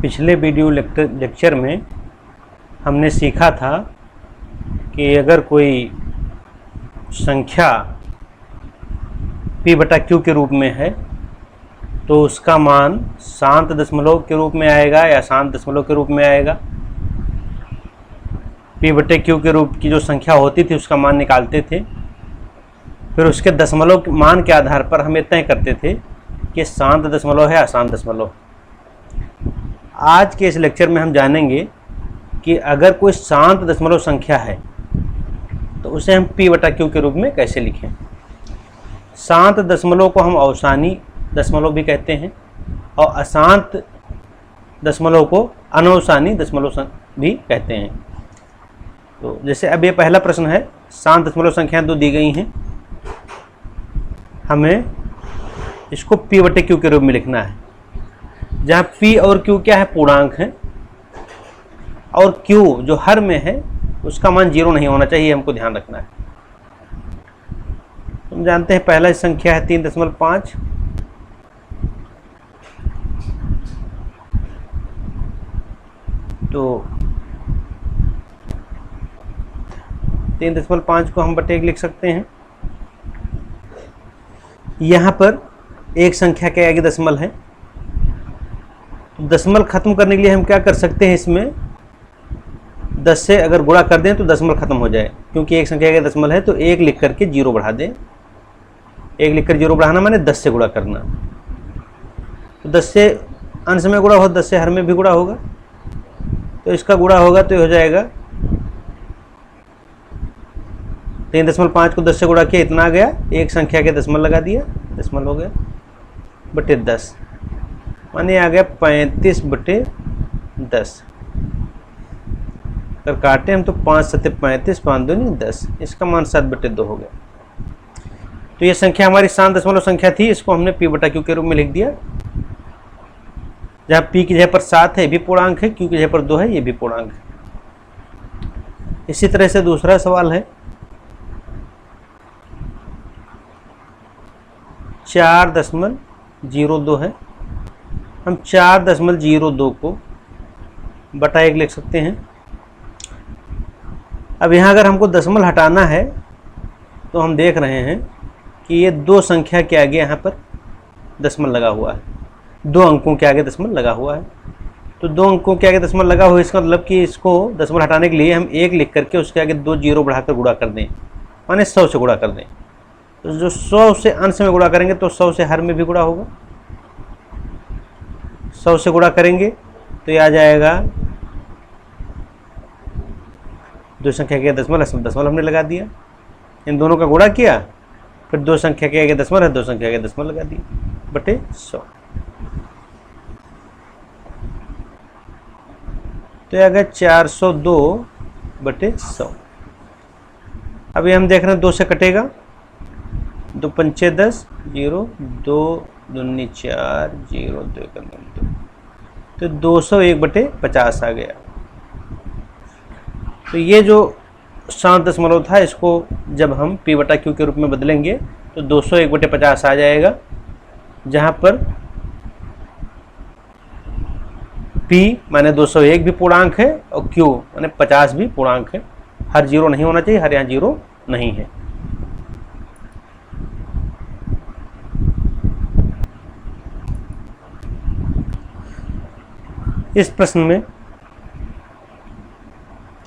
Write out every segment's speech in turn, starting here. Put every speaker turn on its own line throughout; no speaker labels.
पिछले video lecture में हमने सीखा था कि अगर कोई संख्या p बटा q के रूप में है तो उसका मान शांत दशमलव के रूप में आएगा या शांत दशमलव के रूप में आएगा। p बटे q के रूप की जो संख्या होती थी उसका मान निकालते थे, फिर उसके दशमलव के मान के आधार पर हम तय करते थे कि शांत दशमलव है अशांत दशमलव। आज के इस लेक्चर में हम जानेंगे कि अगर कोई शांत दशमलव संख्या है तो उसे हम p बटा q के रूप में कैसे लिखें। शांत दशमलव को हम अवसानी दशमलव भी कहते हैं और अशांत दशमलव को अनवसानी दशमलव भी कहते हैं। तो जैसे अब ये पहला प्रश्न है, शांत दशमलव संख्याएं दो दी गई हैं, हमें इसको p बटे q के रूप में लिखना है, जहाँ p और q क्या है, पूर्णांक हैं, और q जो हर में है उसका मान 0 नहीं होना चाहिए, हमको ध्यान रखना है। हम जानते हैं पहला संख्या है 3.5, तो 3.5 को हम बटे 1 लिख सकते हैं। यहाँ पर एक संख्या के आगे दशमल है, तो दशमल खत्म करने के लिए हम क्या कर सकते हैं, इसमें 10 से अगर गुणा कर दें तो दशमल खत्म हो जाए, क्योंकि एक संख्या के दशमल है तो 1 लिख करके 0 बढ़ा दें। 1 लिख कर 0 बढ़ाना माने 10 से गुणा करना, तो 10 से अंश में गुणा हो, 10 से हर में भी गुणा होगा, तो इसका गुणा होगा तो ये हो जाएगा 3.5 को 10 से गुणा किया, इतना आ गया, एक संख्या के दशमल लगा दिया, दशमल हो गया बटे 10, माने आ गया 35 बटे 10। अगर काटे हम तो 5 सत्ते 35, 5 दूनी 10, इसका मान 7 बटे 2 हो गया। तो ये संख्या हमारी शांत दशमलव संख्या थी, इसको हमने p बटा q के रूप में लिख दिया। जहाँ p की जगह पर 7 है ये भी पूर्णांक है, q की जगह पर 2 है ये भी पूर्णांक है। इसी तरह से दूसरा सवाल है 4.02 है, हम 4.02 को बटा 1 लिख सकते हैं। अब यहाँ अगर हमको दशमल हटाना है तो हम देख रहे हैं कि ये दो संख्या के आगे यहाँ पर दशमल लगा हुआ है, 2 अंकों के आगे दशमल लगा हुआ है। तो 2 अंकों के आगे दशमल लगा हुआ है, इसका मतलब कि इसको दशमल हटाने के लिए हम 1 लिख करके उसके आगे 2 0 बढ़ाकर गुणा कर दें, माने 100 से गुणा कर दें। तो जो 100 से अंश में गुणा करेंगे तो 100 से हर में भी गुणा होगा, 100 से गुणा करेंगे तो ये आ जाएगा, दो संख्या के दशमल हमने लगा दिया, इन दोनों का गुणा किया, फिर 2 संख्या के आगे दशमल है, 2 संख्या के दशमल लगा दिए बटे 100। तो आ गया 402 बटे 100। अभी हम देख रहे हैं 2 से कटेगा, 2 पंचे 10, 0, 2 दूनी 4, 0, 2 का 2, तो 201 बटे 50 आ गया। तो ये जो शांत दशमलव था, इसको जब हम p बटा q के रूप में बदलेंगे तो 201 बटे 50 आ जाएगा, जहाँ पर p माने 201 भी पूर्णांक है और q माने 50 भी पूर्णांक है। हर 0 नहीं होना चाहिए, हर यहाँ 0 नहीं है। इस प्रश्न में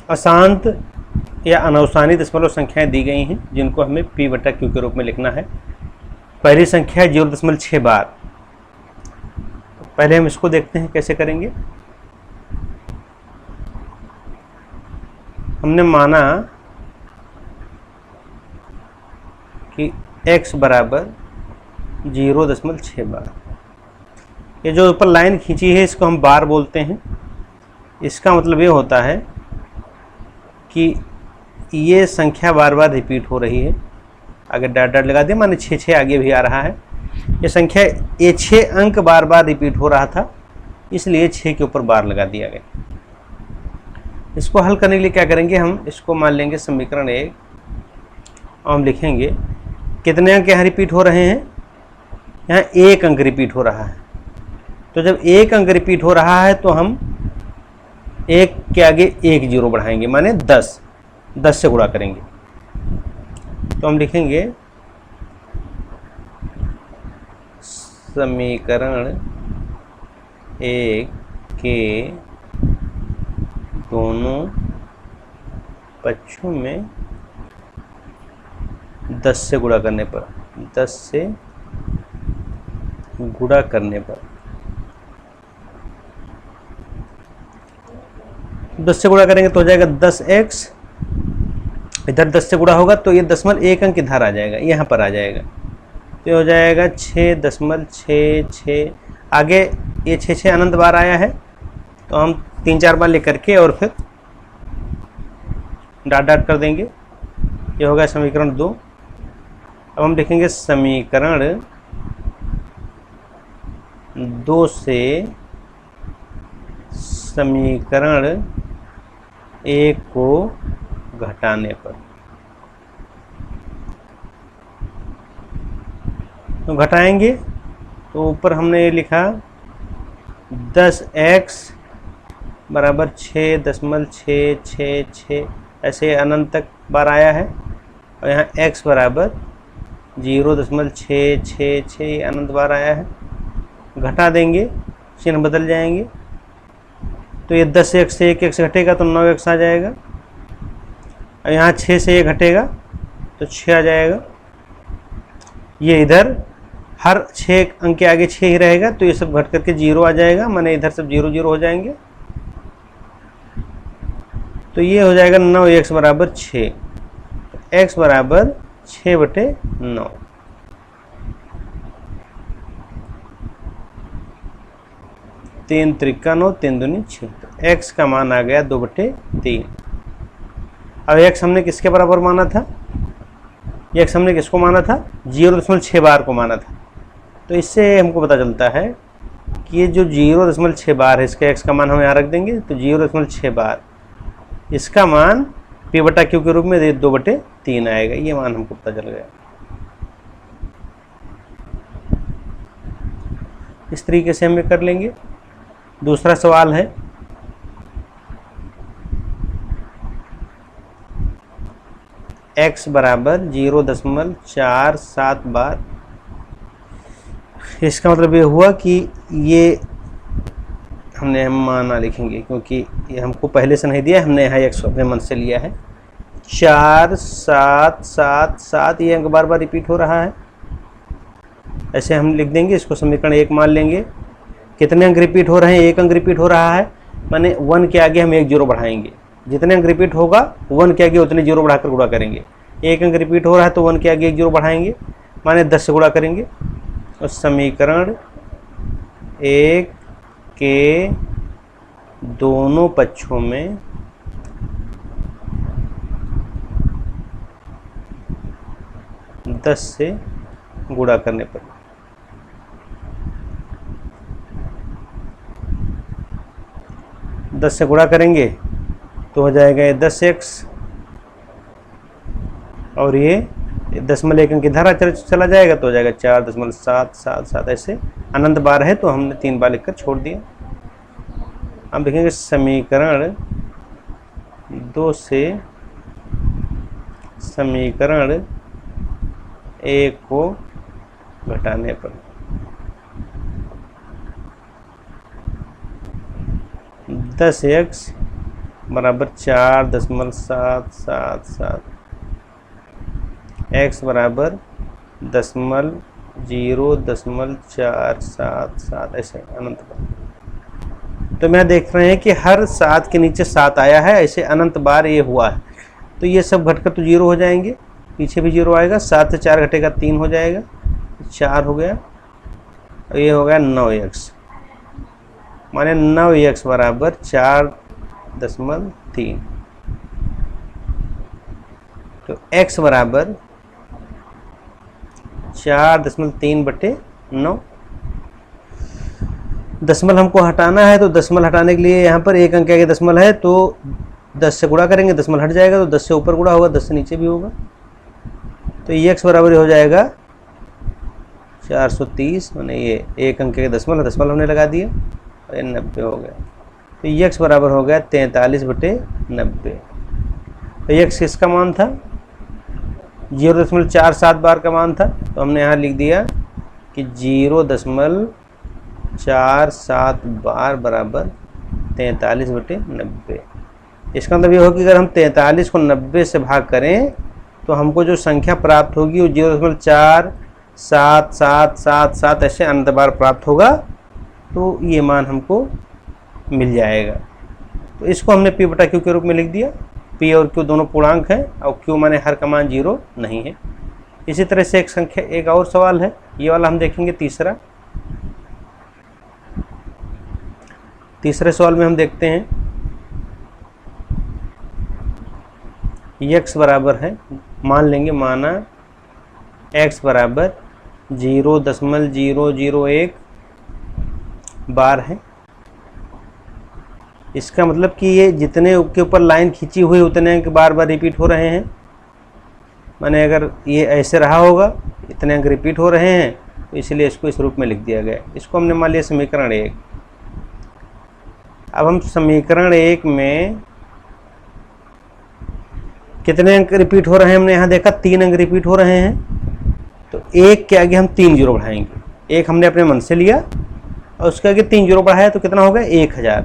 अशांत या अनवसानी दशमलव संख्याएं दी गई हैं, जिनको हमें p बटा q के रूप में लिखना है। पहली संख्या है 0.6 बार। पहले हम इसको देखते हैं कैसे करेंगे। हमने माना कि x बराबर 0.6 बार। ये जो ऊपर लाइन खींची है इसको हम बार बोलते हैं। इसका मतलब ये होता है कि ये संख्या बार बार रिपीट हो रही है। आगे डॉट डॉट लगा दिया, माने 6 आगे भी आ रहा है। ये संख्या ये 6 अंक बार बार रिपीट हो रहा था, इसलिए 6 के ऊपर बार लगा दिया गया। इसको हल करने के लिए क्या करेंगे, हम इसको मान लेंगे समीकरण 1 और हम लिखेंगे कितने अंक यहाँ रिपीट हो रहे हैं, यहाँ 1 अंक रिपीट हो रहा है। तो जब एक अंक रिपीट हो रहा है तो हम एक के आगे एक जीरो बढ़ाएंगे, माने 10 से गुणा करेंगे। तो हम लिखेंगे समीकरण एक के दोनों पक्षों में 10 से गुणा करने पर 10 से गुणा करने पर 10 से गुणा करेंगे तो हो जाएगा 10x, इधर 10 से गुणा होगा तो ये दशमलव एक अंक इधर आ जाएगा, यहाँ पर आ जाएगा, तो हो जाएगा 6.66। आगे ये 6 अनंत बार आया है तो हम 3-4 बार लेकर के और फिर डॉट डॉट कर देंगे। ये होगा समीकरण 2। अब हम लिखेंगे समीकरण 2 से समीकरण 1 को घटाने पर, तो घटाएंगे तो ऊपर हमने ये लिखा 10x बराबर 6.666, ऐसे अनंत तक बार आया है, और यहाँ x बराबर 0.666 अनंत बार आया है। घटा देंगे, चिन्ह बदल जाएंगे, तो ये 10x से 1x घटेगा तो 9x आ जाएगा, और यहाँ 6 से 1 घटेगा तो 6 आ जाएगा। ये इधर हर 6 अंक के आगे 6 ही रहेगा, तो ये सब घट करके 0 आ जाएगा, माने इधर सब 0 0 हो जाएंगे। तो ये हो जाएगा 9x बराबर 6, तो x बराबर 6/9। तीन त्रिका 9, 3 दूनी 6, तो x का मान आ गया 2/3। अब x हमने किसके बराबर माना था? ये x हमने किसको माना था? 0.6 बार को माना था। तो इससे हमको पता चलता है कि ये जो 0.6 बार है, इसका x का मान हम यहाँ रख देंगे, तो 0.6 बार, इसका मान p/q के रूप में 2/3 आएगा। ये मान हमको पता चल गया। इस तरीके से हम ये कर लेंगे। दूसरा सवाल है, x बराबर 0.47 बार। इसका मतलब ये हुआ कि ये हमने हम माना लिखेंगे, क्योंकि ये हमको पहले से नहीं दिया, हमने यहाँ x अपने मन से लिया है। 4 7 7 7 ये अंक बार बार रिपीट हो रहा है, ऐसे हम लिख देंगे। इसको समीकरण 1 मान लेंगे। कितने अंक रिपीट हो रहे हैं? 1 अंक रिपीट हो रहा है, माने 1 के आगे हम 1 जीरो बढ़ाएंगे। जितने अंक रिपीट होगा 1 के आगे उतने जीरो बढ़ाकर गुणा करेंगे। 1 अंक रिपीट हो रहा है तो 1 के आगे 1 जीरो बढ़ाएंगे, माने 10 से गुणा करेंगे। और समीकरण 1 के दोनों पक्षों में दस से गुणा करने पर 10 से गुणा करेंगे तो हो जाएगा ये 10x, और ये 0.1 अंक इधर चला जाएगा तो हो जाएगा 4.777। ऐसे अनंत बार है तो हमने 3 बार लिखकर छोड़ दिया। अब देखेंगे समीकरण 2 से समीकरण 1 को घटाने पर 10x बराबर 4.777, x बराबर 0.0477, ऐसे अनंत बार। तो मैं देख रहे हैं कि हर 7 के नीचे 7 आया है, ऐसे अनंत बार ये हुआ है। तो ये सब घटकर तो 0 हो जाएंगे, पीछे भी 0 आएगा। 7 से 4 घटेगा 3 हो जाएगा, 4 हो गया, और ये हो गया 9x, माने 9x बराबर 4.3। तो x बराबर 4.3/9। दशमलव हमको हटाना है, तो दशमलव हटाने के लिए यहाँ पर 1 अंक आगे दशमलव है तो 10 से गुणा करेंगे, दशमलव हट जाएगा, तो 10 से ऊपर गुणा होगा, 10 से नीचे भी होगा। तो x बराबर हो जाएगा 430 मैंने ये एक अंक के दशमलव हमने लगा दिया और ये 90 हो गया। तो x बराबर हो गया 43/90। तो x किसका मान था? 0.47 बार का मान था। तो हमने यहाँ लिख दिया कि 0.47 बार बराबर 43/90। इसका मतलब ये हो कि अगर हम 43 को 90 से भाग करें तो हमको जो संख्या प्राप्त होगी वो 0.477777 ऐसे अनंत बार प्राप्त होगा। तो ये मान हमको मिल जाएगा। तो इसको हमने p बटा q के रूप में लिख दिया। p और q दोनों पूर्णांक हैं और q माने हर का मान 0 नहीं है। इसी तरह से एक और सवाल है, ये वाला हम देखेंगे तीसरे सवाल में हम देखते हैं x बराबर है, मान लेंगे माना x बराबर 0.001 बार है। इसका मतलब कि ये जितने के ऊपर लाइन खींची हुई उतने अंक बार बार रिपीट हो रहे हैं। माने अगर ये ऐसे रहा होगा, इतने अंक रिपीट हो रहे हैं, तो इसलिए इसको इस रूप में लिख दिया गया। इसको हमने मान लिया समीकरण 1। अब हम समीकरण 1 में कितने अंक रिपीट हो रहे हैं हमने यहाँ देखा 3 अंक रिपीट हो रहे हैं। तो 1 के आगे हम 3 जीरो बढ़ाएंगे। 1 हमने अपने मन से लिया और उसके आगे 3 जीरो बढ़ाया तो कितना होगा 1000।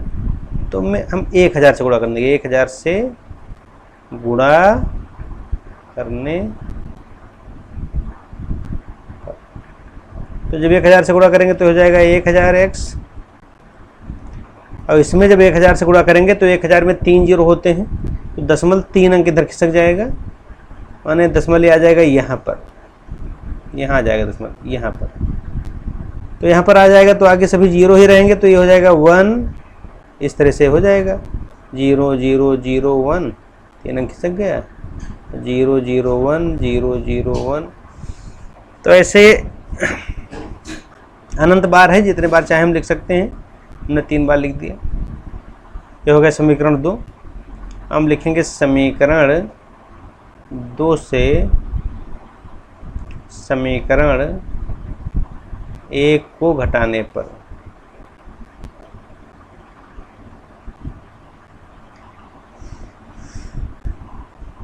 तो हम 1000 से गुणा कर देंगे। 1000 से गुणा करने तो जब 1000 से गुणा करेंगे तो हो जाएगा 1000x। और इसमें जब 1000 से गुणा करेंगे तो 1000 में 3 जीरो होते हैं तो दशमलव 3 अंक इधर खिसक जाएगा। माने दशमलव आ जाएगा यहाँ पर, यहाँ आ जाएगा दशमलव यहाँ पर। तो यहाँ पर आ जाएगा तो आगे सभी जीरो ही रहेंगे। तो ये हो जाएगा 1, इस तरह से हो जाएगा 0 0 0 1, 3 अंक खिसक गया 0 0 1 0 0 1। तो ऐसे अनंत बार है, जितने बार चाहे हम लिख सकते हैं। हमने 3 बार लिख दिया। ये हो गया समीकरण 2। हम लिखेंगे समीकरण 2 से समीकरण 1 को घटाने पर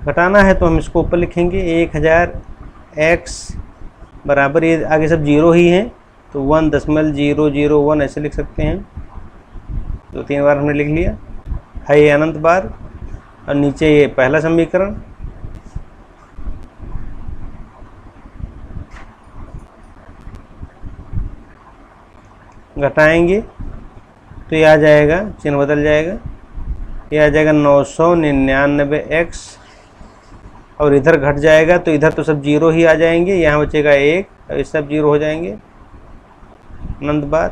घटाना है तो हम इसको ऊपर लिखेंगे 1000x बराबर, ये आगे सब जीरो ही हैं तो 1.001 ऐसे लिख सकते हैं। तो 3 बार हमने लिख लिया है ये अनंत बार। और नीचे ये पहला समीकरण, घटाएंगे तो ये आ जाएगा, चिन्ह बदल जाएगा, ये आ जाएगा 999x। और इधर घट जाएगा तो इधर तो सब जीरो ही आ जाएंगे, यहाँ बचेगा 1 और ये सब जीरो हो जाएंगे अनंत बार।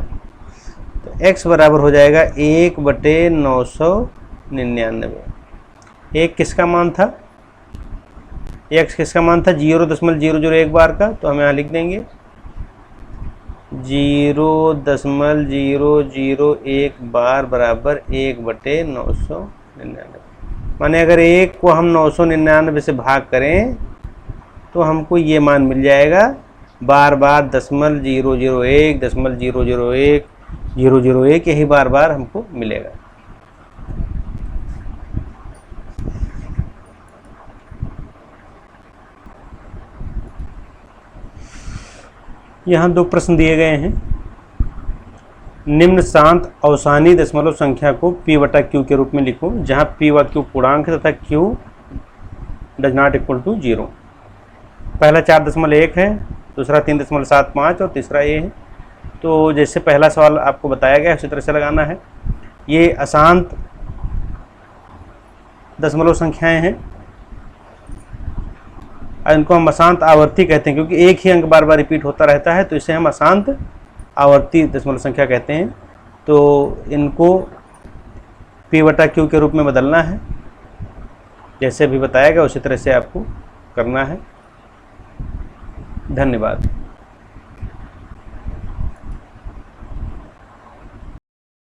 तो x बराबर हो जाएगा 1/999। 1 किसका मान था? x किसका मान था? 0.001 बार का। तो हम यहाँ लिख देंगे 0.001 बार बराबर 1/999। माने अगर 1 को हम 999 से भाग करें तो हमको ये मान मिल जाएगा। बार बार 0.001 0.001 001 यही बार बार हमको मिलेगा। यहाँ 2 प्रश्न दिए गए हैं। निम्न शांत अवसानी दशमलव संख्या को p बटा q के रूप में लिखो, जहाँ p व q पूर्णांक है तथा q does not equal to 0। पहला 4.1 है, दूसरा 3.75 और तीसरा ये है। तो जैसे पहला सवाल आपको बताया गया उसी तरह से लगाना है। ये अशांत दशमलव संख्याएं हैं, इनको हम अशांत आवर्ती कहते हैं क्योंकि एक ही अंक बार बार रिपीट होता रहता है, तो इसे हम अशांत आवर्ती दशमलव संख्या कहते हैं। तो इनको p बटा q के रूप में बदलना है, जैसे भी बताया गया उसी तरह से आपको करना है। धन्यवाद।